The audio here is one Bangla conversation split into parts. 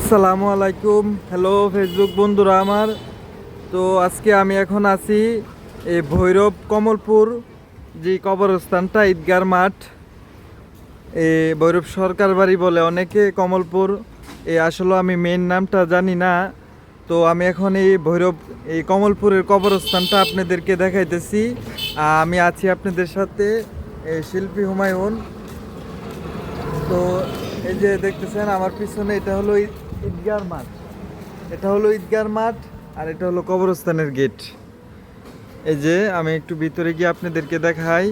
আসসালামু আলাইকুম। হ্যালো ফেসবুক বন্ধুরা আমার। তো আজকে আমি এখন আছি এই ভৈরব কমলপুর যে কবরস্থানটা ঈদগার মাঠ, এ ভৈরব সরকার বাড়ি বলে অনেকে কমলপুর। আসলে আমি মেইন নামটা জানি না। তো আমি এখন এই ভৈরব এই কমলপুরের কবরস্থানটা আপনাদেরকে দেখাইতেছি। আমি আছি আপনাদের সাথে শিল্পী হুমায়ুন। তো এই যে দেখতেছেন আমার পিছনে, এটা হলো ঈদগার মাঠ। আর এটা হলো কবরস্থানের গেট। এই যে আমি একটু ভিতরে গিয়ে আপনাদেরকে দেখাই।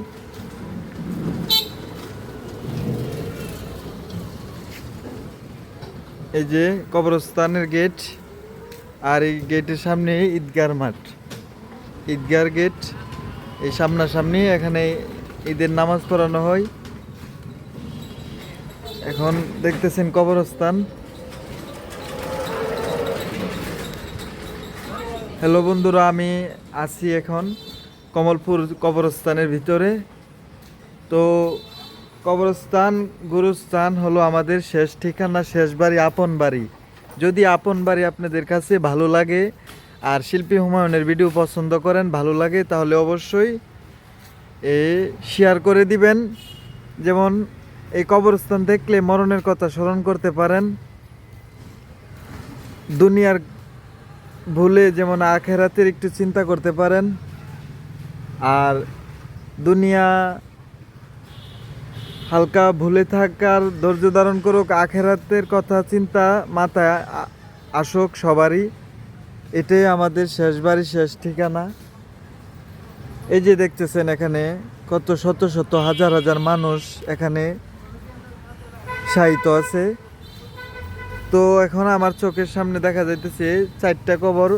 এই যে কবরস্থানের গেট, আর এই গেটের সামনে ঈদগার গেট। এই সামনাসামনি এখানে ঈদের নামাজ পড়ানো হয়। এখন দেখতেছেন কবরস্থান। হ্যালো বন্ধুরা, আমি আছি এখন কমলপুর কবরস্থানের ভিতরে। তো কবরস্থান গুরুস্থান হলো আমাদের শেষ ঠিকানা, শেষ বাড়ি, আপন বাড়ি। যদি আপন বাড়ি আপনাদের কাছে ভালো লাগে আর শিল্পী হুমায়ুনের ভিডিও পছন্দ করেন, ভালো লাগে, তাহলে অবশ্যই শেয়ার করে দিবেন। যেমন এই কবরস্থান দেখলে মরণের কথা স্মরণ করতে পারেন। দুনিয়ার ভুলে যেমন আখেরাতের একটু চিন্তা করতে পারেন। আর দুনিয়া হালকা ভুলে থাকার ধৈর্য ধারণ করুক, আখেরাতের কথা চিন্তা মাথায় আসুক সবারই। এটাই আমাদের শেষ বাড়ি, শেষ ঠিকানা। এই যে দেখতেছেন এখানে কত শত শত হাজার হাজার মানুষ এখানে শায়িত আছে। তো এখন আমার চোখের সামনে দেখা যাইতেছে 4টা কবর।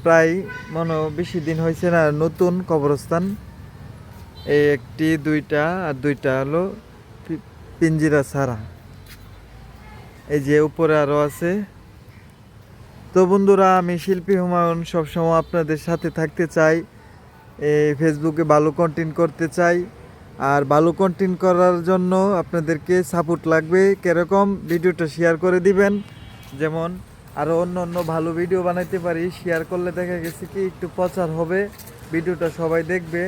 প্রায় বেশি দিন হয়েছে না, নতুন কবরস্থান। এই 1টি 2টা আর 2টা হলো পিঞ্জিরা ছাড়া। এই যে উপরে আরো আছে। তো বন্ধুরা, আমি শিল্পী হুমায়ুন সবসময় আপনাদের সাথে থাকতে চাই। ফেসবুকে ভালো কন্টেন্ট করতে চাই। আর ভালো কন্টেন্ট করার জন্য আপনাদেরকে সাপোর্ট লাগবে। কিরকম? ভিডিওটা শেয়ার করে দিবেন। যেমন আরও অন্য অন্য ভালো ভিডিও বানাইতে পারি। শেয়ার করলে দেখা গেছে কি একটু প্রচার হবে, ভিডিওটা সবাই দেখবে।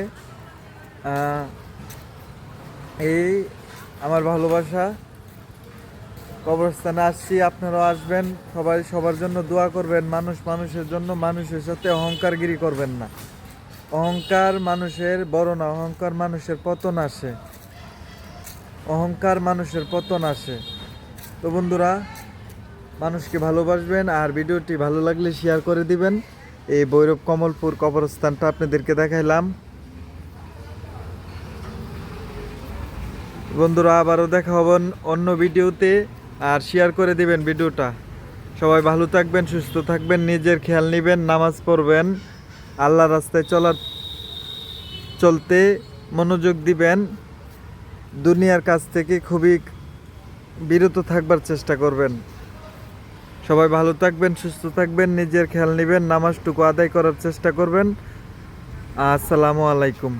এই আমার ভালোবাসা। কবরস্থানে আসছি, আপনারাও আসবেন। সবাই সবার জন্য দোয়া করবেন। মানুষ মানুষের জন্য, মানুষের সাথে অহংকারগিরি করবেন না। অহংকার মানুষের বড় না, অহংকার মানুষের পতন আসে। তো বন্ধুরা, মানুষকে ভালোবাসবেন আর ভিডিওটি ভালো লাগলে শেয়ার করে দিবেন। এই ভৈরব কমলপুর কবরস্থানটা আপনাদেরকে দেখাইলাম। বন্ধুরা, আবারও দেখা হবে অন্য ভিডিওতে। আর শেয়ার করে দিবেন ভিডিওটা। সবাই ভালো থাকবেন, সুস্থ থাকবেন, নিজের খেয়াল নেবেন, নামাজ পড়বেন, আল্লাহর রাস্তায় চলতে মনোযোগ দিবেন। দুনিয়ার কাছ থেকে খুবই বিরত থাকবার চেষ্টা করবেন। সবাই ভালো থাকবেন, সুস্থ থাকবেন, নিজের খেয়াল নেবেন, নামাজটুকু আদায় করার চেষ্টা করবেন। আসসালামু আলাইকুম।